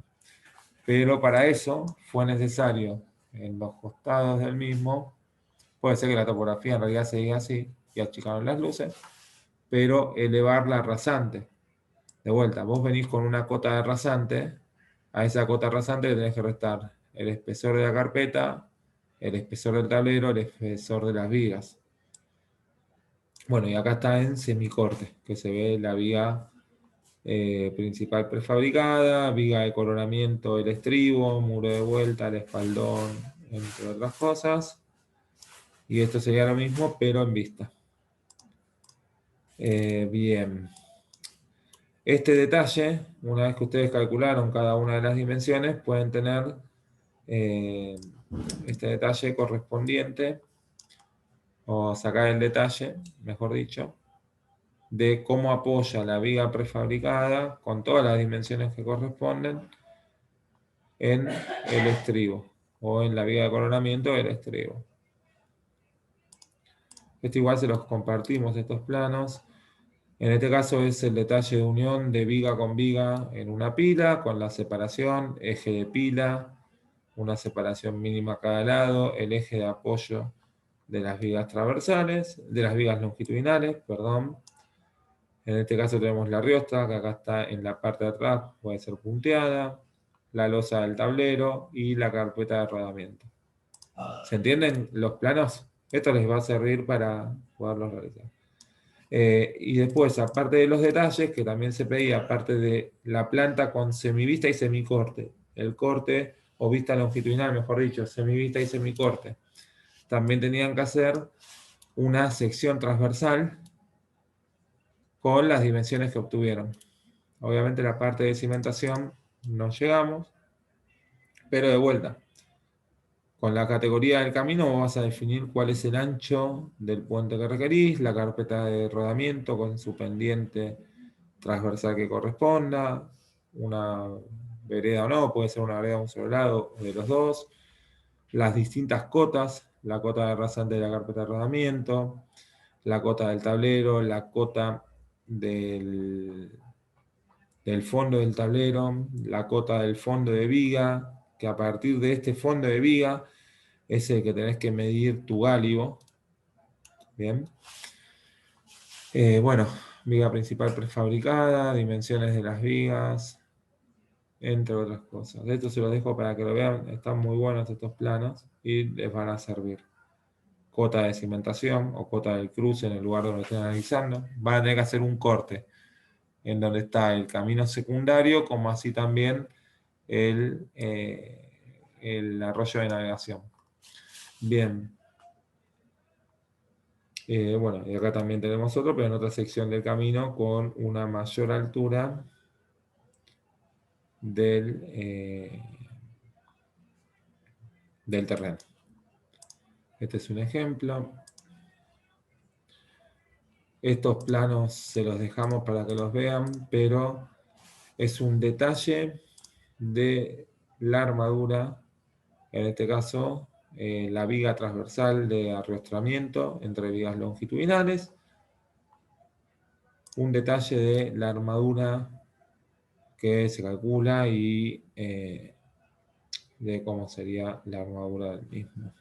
Pero para eso fue necesario en los costados del mismo, puede ser que la topografía en realidad se diga así, y achicaron las luces, pero elevar la rasante. De vuelta, vos venís con una cota de rasante, a esa cota rasante le tenés que restar el espesor de la carpeta, el espesor del tablero, el espesor de las vigas. Bueno, y acá está en semicorte, que se ve la viga principal prefabricada, viga de coronamiento del estribo, muro de vuelta, el espaldón, entre otras cosas. Y esto sería lo mismo, pero en vista. Bien. Este detalle, una vez que ustedes calcularon cada una de las dimensiones, pueden tener este detalle correspondiente, o sacar el detalle, mejor dicho, de cómo apoya la viga prefabricada con todas las dimensiones que corresponden en el estribo o en la viga de coronamiento del estribo. Esto igual se los compartimos, estos planos. En este caso es el detalle de unión de viga con viga en una pila, con la separación, eje de pila, una separación mínima a cada lado, el eje de apoyo de las vigas transversales, de las vigas longitudinales, perdón. En este caso tenemos la riosta, que acá está en la parte de atrás, puede ser punteada, la losa del tablero y la carpeta de rodamiento. ¿Se entienden los planos? Esto les va a servir para poderlos realizar. Y después, aparte de los detalles, que también se pedía, aparte de la planta con semivista y semicorte, el corte o vista longitudinal, mejor dicho, semivista y semicorte, también tenían que hacer una sección transversal con las dimensiones que obtuvieron. Obviamente la parte de cimentación no llegamos, pero de vuelta, con la categoría del camino vas a definir cuál es el ancho del puente que requerís, la carpeta de rodamiento con su pendiente transversal que corresponda, una vereda o no, puede ser una vereda de un solo lado o de los dos, las distintas cotas, la cota de rasante de la carpeta de rodamiento, la cota del tablero, la cota del fondo del tablero, la cota del fondo de viga, que a partir de este fondo de viga es el que tenés que medir tu gálibo. Bien. Bueno, viga principal prefabricada, dimensiones de las vigas, entre otras cosas. De esto se los dejo para que lo vean, están muy buenos estos planos y les van a servir. Cota de cimentación o cota del cruce en el lugar donde estén analizando. Van a tener que hacer un corte en donde está el camino secundario, como así también el arroyo de navegación. Bien. Bueno, y acá también tenemos otro, pero en otra sección del camino con una mayor altura del terreno. Este es un ejemplo. Estos planos se los dejamos para que los vean, pero es un detalle de la armadura, en este caso la viga transversal de arrastramiento entre vigas longitudinales, un detalle de la armadura que se calcula y de cómo sería la armadura del mismo.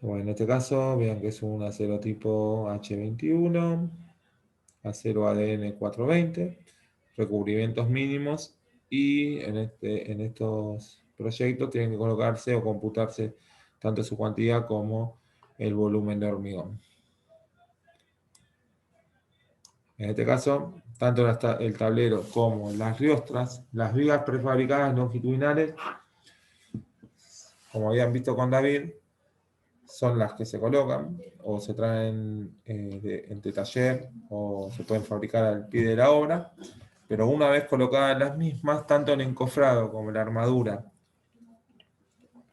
Bueno, en este caso, vean que es un acero tipo H21, acero ADN 420, recubrimientos mínimos, y en estos proyectos tienen que colocarse o computarse tanto su cantidad como el volumen de hormigón. En este caso, tanto el tablero como las riostras, las vigas prefabricadas longitudinales, como habían visto con David, son las que se colocan o se traen entre taller o se pueden fabricar al pie de la obra, pero una vez colocadas las mismas, tanto el encofrado como la armadura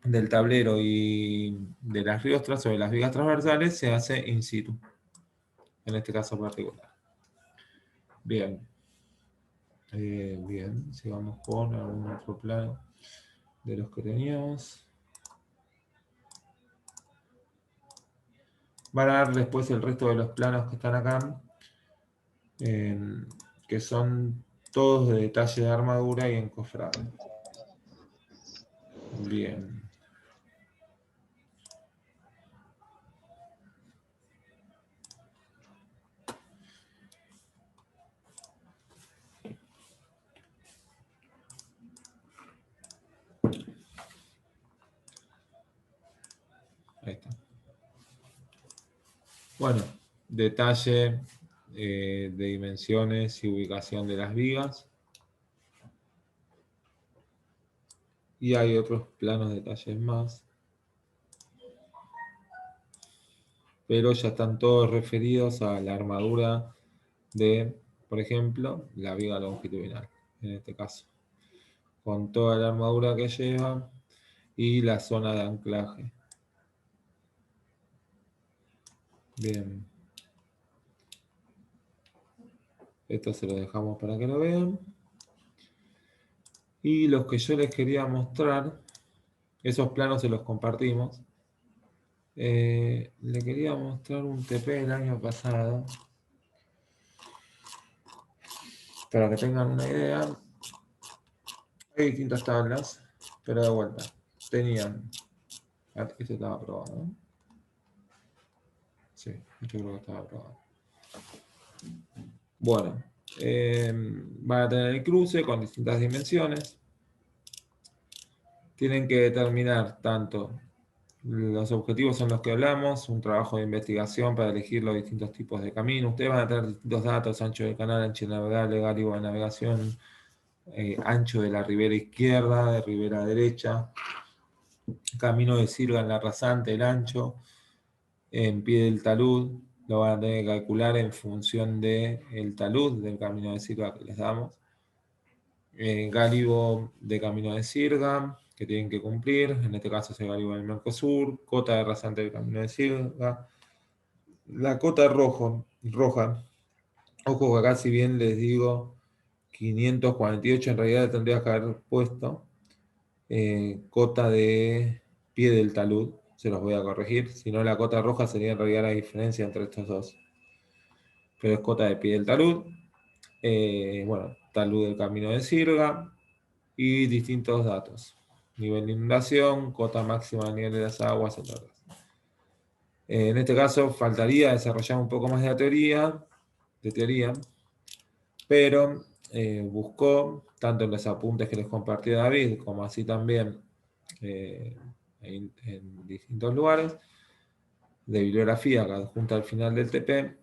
del tablero y de las riostras o de las vigas transversales se hace in situ, en este caso particular. Bien. Bien, sigamos con algún otro plano de los que teníamos. Van a dar después el resto de los planos que están acá, que son todos de detalle de armadura y encofrado. Bien. Ahí está. Bueno, detalle de dimensiones y ubicación de las vigas. Y hay otros planos de detalles más. Pero ya están todos referidos a la armadura de, por ejemplo, la viga longitudinal, en este caso. Con toda la armadura que lleva y la zona de anclaje. Bien. Esto se lo dejamos para que lo vean. Y los que yo les quería mostrar, esos planos se los compartimos. Le quería mostrar un TP del año pasado. Para que tengan una idea. Hay distintas tablas, pero de vuelta. Tenían... Este estaba aprobado, ¿no? Sí, yo creo que estaba aprobado. Bueno, van a tener el cruce con distintas dimensiones. Tienen que determinar tanto los objetivos son los que hablamos, un trabajo de investigación para elegir los distintos tipos de caminos. Ustedes van a tener distintos datos, ancho del canal, ancho navegable, gálibo de navegación, ancho de la ribera izquierda, de ribera derecha, camino de sirga en la rasante, el ancho, en pie del talud, lo van a tener que calcular en función del talud, del camino de sirga que les damos. Gálibo de camino de sirga, que tienen que cumplir, en este caso es el gálibo del Mercosur, cota de rasante del camino de sirga, la cota roja, ojo que acá si bien les digo 548, en realidad tendría que haber puesto cota de pie del talud, se los voy a corregir, si no la cota roja sería en realidad la diferencia entre estos dos, pero es cota de pie del talud, bueno, talud del camino de sirga y distintos datos, nivel de inundación, cota máxima de nivel de las aguas, etc. En este caso faltaría desarrollar un poco más de teoría, pero buscó, tanto en los apuntes que les compartió David, como así también en distintos lugares, de bibliografía que adjunta al final del TP,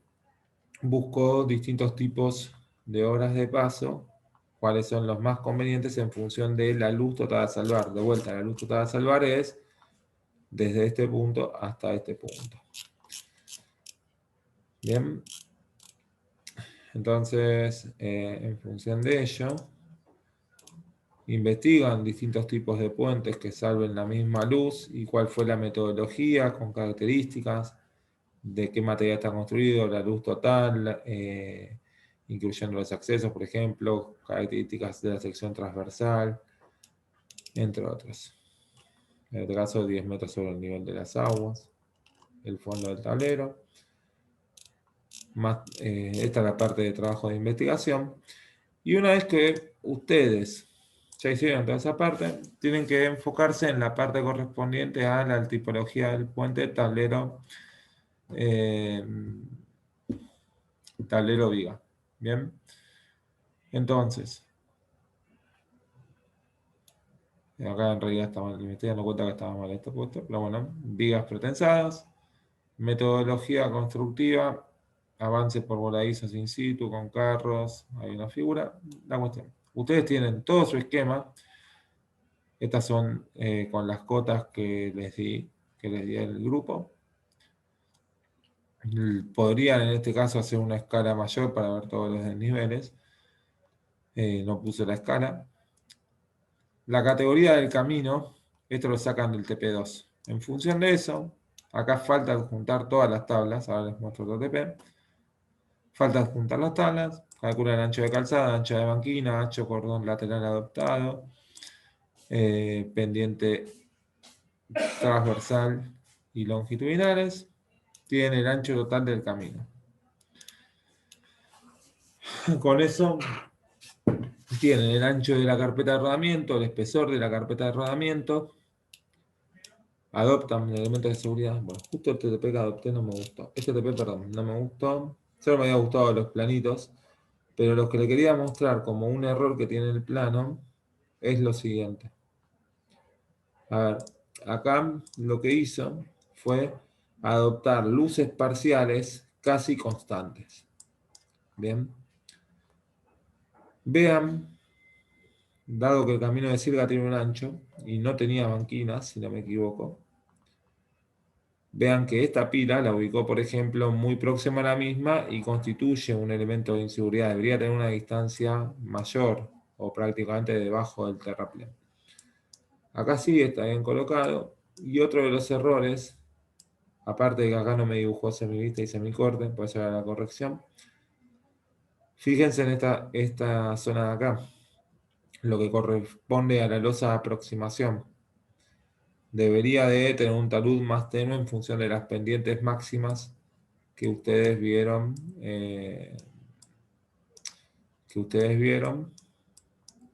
buscó distintos tipos de horas de paso, cuáles son los más convenientes en función de la luz total a salvar. De vuelta, la luz total a salvar es desde este punto hasta este punto. Bien. Entonces, en función de ello, investigan distintos tipos de puentes que salven la misma luz y cuál fue la metodología con características de qué material está construido, la luz total, incluyendo los accesos, por ejemplo, características de la sección transversal, entre otros. En este caso, 10 metros sobre el nivel de las aguas, el fondo del tablero. Esta es la parte de trabajo de investigación. Y una vez que ustedes ya hicieron toda esa parte, tienen que enfocarse en la parte correspondiente a la tipología del puente tablero, tablero viga. Bien, entonces, acá en realidad está mal, me estoy dando cuenta que estaba mal esto puesto, pero bueno, vigas pretensadas, metodología constructiva, avance por voladizos in situ, con carros, hay una figura, la cuestión. Ustedes tienen todo su esquema. Estas son con las cotas que les di al grupo. Podrían en este caso hacer una escala mayor para ver todos los desniveles. No puse la escala. La categoría del camino, esto lo sacan del TP2. En función de eso, acá falta adjuntar todas las tablas. Ahora les muestro otro TP. Falta adjuntar las tablas. Calcula el ancho de calzada, ancho de banquina, ancho cordón lateral adoptado, pendiente transversal y longitudinales. Tiene el ancho total del camino. Con eso tienen el ancho de la carpeta de rodamiento, el espesor de la carpeta de rodamiento. Adoptan elementos de seguridad. Bueno, justo el TTP que adopté no me gustó. Este TP, perdón, no me gustó. Solo me había gustado los planitos. Pero lo que le quería mostrar como un error que tiene el plano es lo siguiente. A ver, acá lo que hizo fue adoptar luces parciales casi constantes. Bien. Vean, dado que el camino de Sirga tiene un ancho y no tenía banquinas, si no me equivoco, vean que esta pila la ubicó, por ejemplo, muy próxima a la misma y constituye un elemento de inseguridad. Debería tener una distancia mayor o prácticamente debajo del terraplén. Acá sí está bien colocado. Y otro de los errores, aparte de que acá no me dibujó semivista y semicorte, puede ser la corrección. Fíjense en esta zona de acá, lo que corresponde a la losa de aproximación. Debería de tener un talud más tenue en función de las pendientes máximas que ustedes vieron,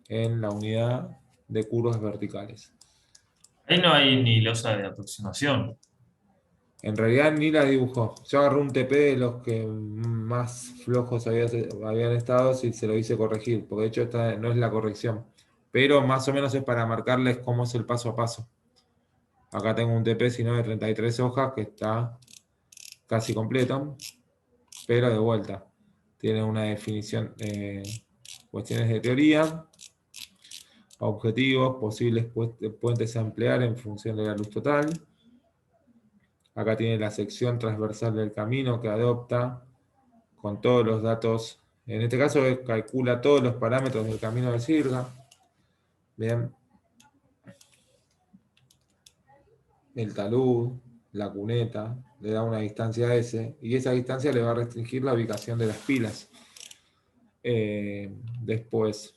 en la unidad de curvas verticales. Ahí no hay ni losa de aproximación. En realidad ni la dibujó. Yo agarré un TP de los que más flojos habían estado y se lo hice corregir, porque de hecho esta no es la corrección. Pero más o menos es para marcarles cómo es el paso a paso. Acá tengo un TP sino de 33 hojas que está casi completo, pero de vuelta. Tiene una definición, cuestiones de teoría, objetivos, posibles puentes a emplear en función de la luz total. Acá tiene la sección transversal del camino que adopta con todos los datos. En este caso calcula todos los parámetros del camino de Sirga. Bien. El talud, la cuneta, le da una distancia S, y esa distancia le va a restringir la ubicación de las pilas. Después,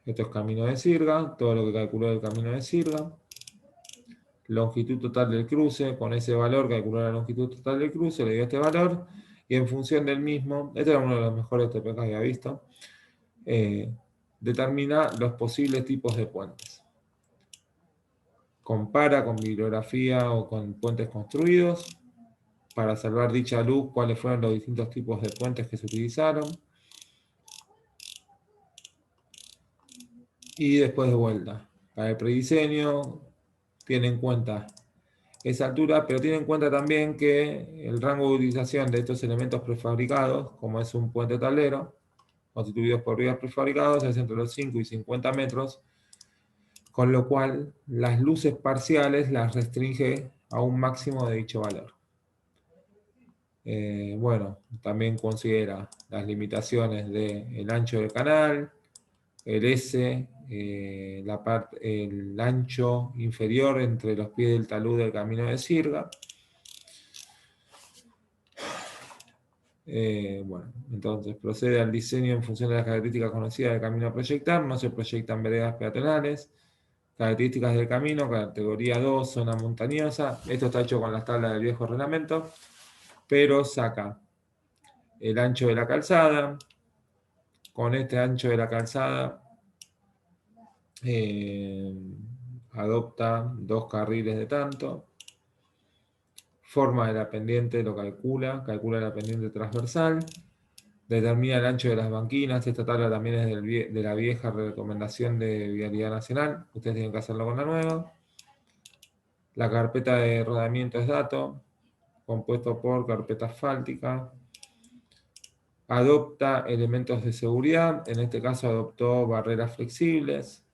esto es camino de Sirga, todo lo que calculó el camino de Sirga. Longitud total del cruce, con ese valor calculó la longitud total del cruce, le dio este valor, y en función del mismo, este era uno de los mejores TP que había visto, determina los posibles tipos de puentes. Compara con bibliografía o con puentes construidos, para salvar dicha luz, cuáles fueron los distintos tipos de puentes que se utilizaron. Y después de vuelta, para el prediseño, tiene en cuenta esa altura, pero tiene en cuenta también que el rango de utilización de estos elementos prefabricados, como es un puente tablero, constituidos por vigas prefabricados, es entre los 5 y 50 metros, con lo cual las luces parciales las restringe a un máximo de dicho valor. Bueno, también considera las limitaciones del ancho del canal, el S, el ancho inferior entre los pies del talud del camino de Sirga. Bueno, entonces procede al diseño en función de las características conocidas del camino a proyectar. No se proyectan veredas peatonales. Características del camino, categoría 2, zona montañosa. Esto está hecho con las tablas del viejo reglamento, pero saca el ancho de la calzada, con este ancho de la calzada, adopta 2 carriles de tanto. Forma de la pendiente lo calcula la pendiente transversal. Determina el ancho de las banquinas. Esta tabla también es de la vieja recomendación de Vialidad Nacional. Ustedes tienen que hacerlo con la nueva. La carpeta de rodamiento es dato, compuesto por carpeta asfáltica. Adopta elementos de seguridad. En este caso adoptó barreras flexibles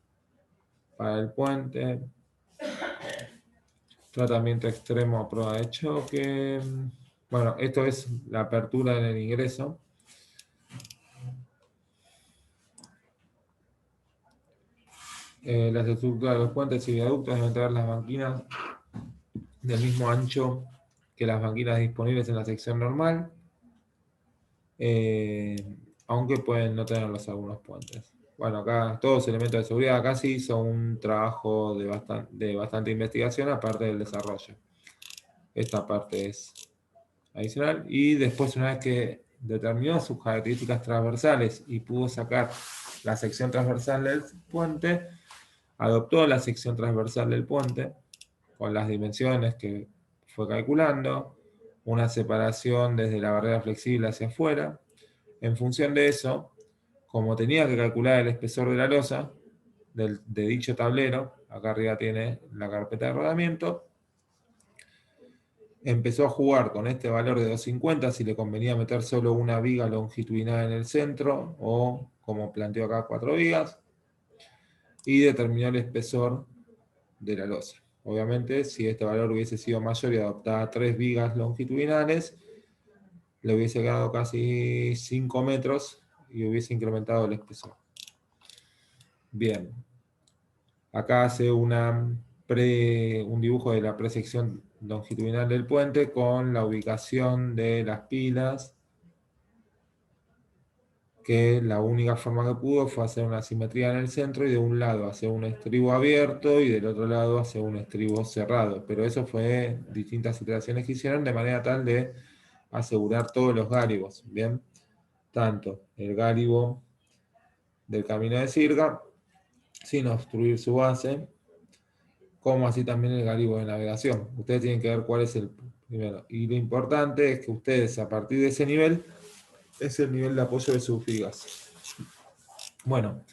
para el puente. Tratamiento extremo a prueba de choque. Bueno, esto es la apertura en el ingreso. Las estructuras de los puentes y viaductos deben tener las banquinas del mismo ancho que las banquinas disponibles en la sección normal, aunque pueden no tenerlos algunos puentes. Bueno, acá todos elementos de seguridad. Acá sí hizo un trabajo de bastante investigación, aparte del desarrollo. Esta parte es adicional. Y después, una vez que determinó sus características transversales y pudo sacar la sección transversal del puente, adoptó la sección transversal del puente con las dimensiones que fue calculando, una separación desde la barrera flexible hacia afuera. En función de eso, como tenía que calcular el espesor de la losa de dicho tablero, acá arriba tiene la carpeta de rodamiento, empezó a jugar con este valor de 250 si le convenía meter solo una viga longitudinal en el centro, o como planteó acá 4 vigas, y determinó el espesor de la losa. Obviamente, si este valor hubiese sido mayor y adoptaba 3 vigas longitudinales, le hubiese quedado casi 5 metros y hubiese incrementado el espesor. Bien. Acá hace un dibujo de la presección longitudinal del puente con la ubicación de las pilas, que la única forma que pudo fue hacer una simetría en el centro y de un lado hacer un estribo abierto y del otro lado hacer un estribo cerrado. Pero eso fue distintas iteraciones que hicieron de manera tal de asegurar todos los gáribos, ¿bien? Tanto el gáribo del camino de sirga, sin obstruir su base, como así también el gáribo de navegación. Ustedes tienen que ver cuál es el primero. Y lo importante es que ustedes, a partir de ese nivel, es el nivel de apoyo de sus vigas. Bueno,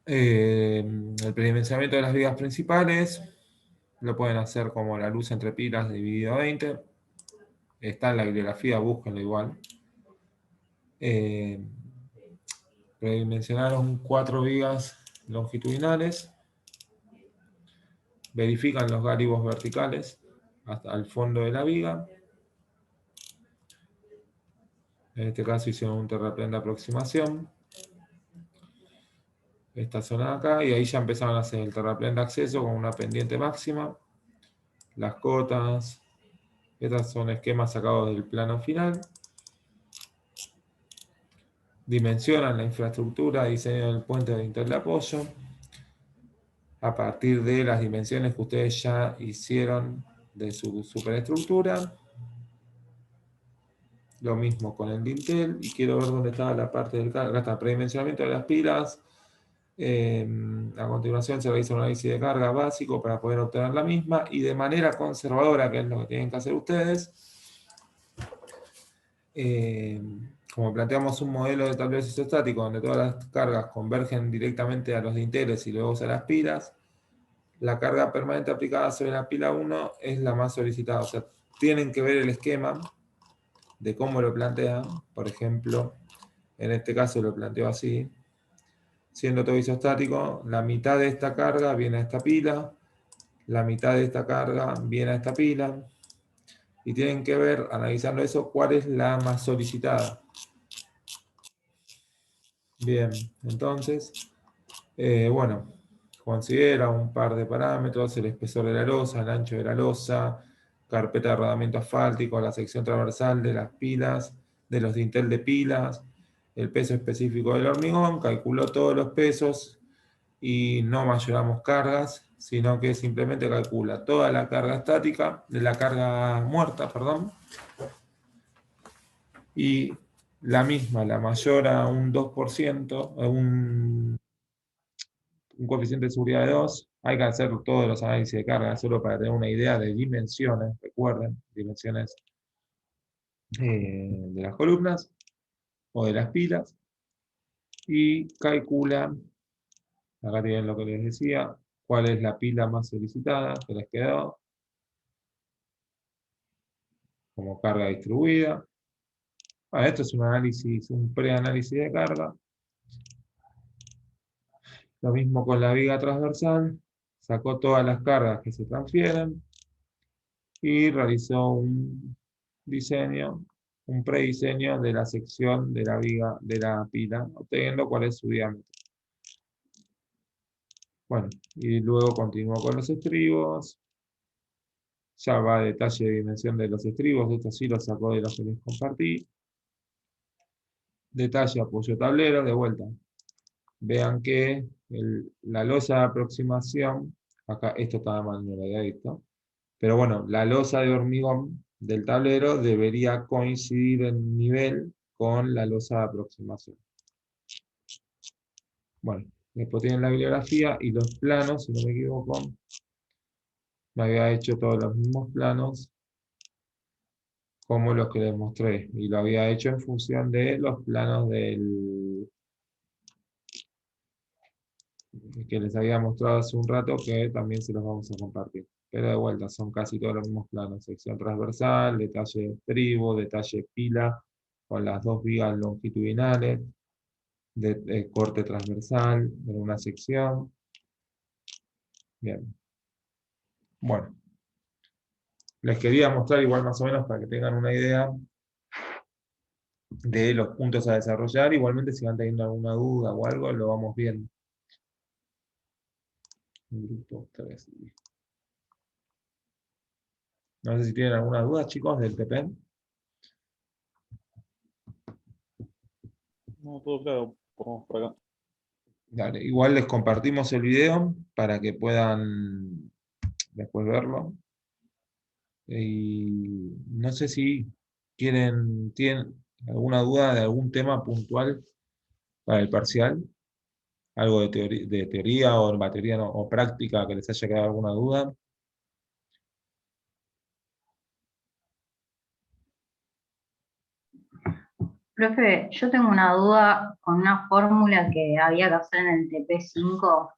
el predimensionamiento de las vigas principales lo pueden hacer como la luz entre pilas dividido a 20. Está en la bibliografía, búsquenlo igual. Predimensionaron 4 vigas longitudinales. Verifican los gáribos verticales hasta el fondo de la viga. En este caso hicieron un terraplén de aproximación. Esta zona de acá, y ahí ya empezaron a hacer el terraplén de acceso con una pendiente máxima. Las cotas. Estos son esquemas sacados del plano final. Dimensionan la infraestructura, diseño del puente de dintel de apoyo. A partir de las dimensiones que ustedes ya hicieron de su superestructura. Lo mismo con el dintel, y quiero ver dónde estaba la parte del carga. Acá está, predimensionamiento de las pilas. A continuación se realiza un análisis de carga básico para poder obtener la misma, y de manera conservadora, que es lo que tienen que hacer ustedes, como planteamos un modelo de tablero isostático donde todas las cargas convergen directamente a los dinteles y luego a las pilas, la carga permanente aplicada sobre la pila 1 es la más solicitada. O sea, tienen que ver el esquema de cómo lo plantea. Por ejemplo, en este caso lo planteo así: siendo todo isostático, la mitad de esta carga viene a esta pila, la mitad de esta carga viene a esta pila, y tienen que ver, analizando eso, cuál es la más solicitada. Bien, entonces, bueno, considera un par de parámetros: el espesor de la losa, el ancho de la losa, carpeta de rodamiento asfáltico, la sección transversal de las pilas, de los dintel de pilas, el peso específico del hormigón. Calculó todos los pesos y no mayoramos cargas, sino que simplemente calcula toda la carga estática, de la carga muerta, perdón, y la misma, la mayor a un 2%, a un coeficiente de seguridad de 2, hay que hacer todos los análisis de carga, solo para tener una idea de dimensiones, recuerden, dimensiones de las columnas o de las pilas, y calculan, acá tienen lo que les decía, cuál es la pila más solicitada que les quedó, como carga distribuida. Bueno, esto es un análisis, un preanálisis de carga. Lo mismo con la viga transversal, sacó todas las cargas que se transfieren y realizó un diseño, un prediseño de la sección de la viga de la pila, obteniendo cuál es su diámetro. Bueno, y luego continuó con los estribos. Ya va a detalle de dimensión de los estribos, esto sí lo sacó de lo que les compartí. Detalle apoyo tablero, de vuelta. Vean que la losa de aproximación, acá esto estaba mal, no lo había visto, pero bueno, la losa de hormigón del tablero debería coincidir en nivel con la losa de aproximación. Bueno, después tienen la bibliografía y los planos, si no me equivoco, me había hecho todos los mismos planos como los que les mostré, y lo había hecho en función de los planos que les había mostrado hace un rato, que también se los vamos a compartir. Pero de vuelta, son casi todos los mismos planos: sección transversal, detalle estribo, detalle pila, con las dos vigas longitudinales, de corte transversal en una sección. Bien. Bueno, les quería mostrar igual más o menos para que tengan una idea de los puntos a desarrollar. Igualmente, si van teniendo alguna duda o algo, lo vamos viendo. Grupo 3. No sé si tienen alguna duda, chicos, del TPEN. No, todo claro, por acá. Dale, igual les compartimos el video para que puedan después verlo. Y no sé si tienen alguna duda de algún tema puntual para el parcial. Algo de teoría o en batería o práctica que les haya quedado alguna duda. Profe, yo tengo una duda con una fórmula que había que hacer en el TP5.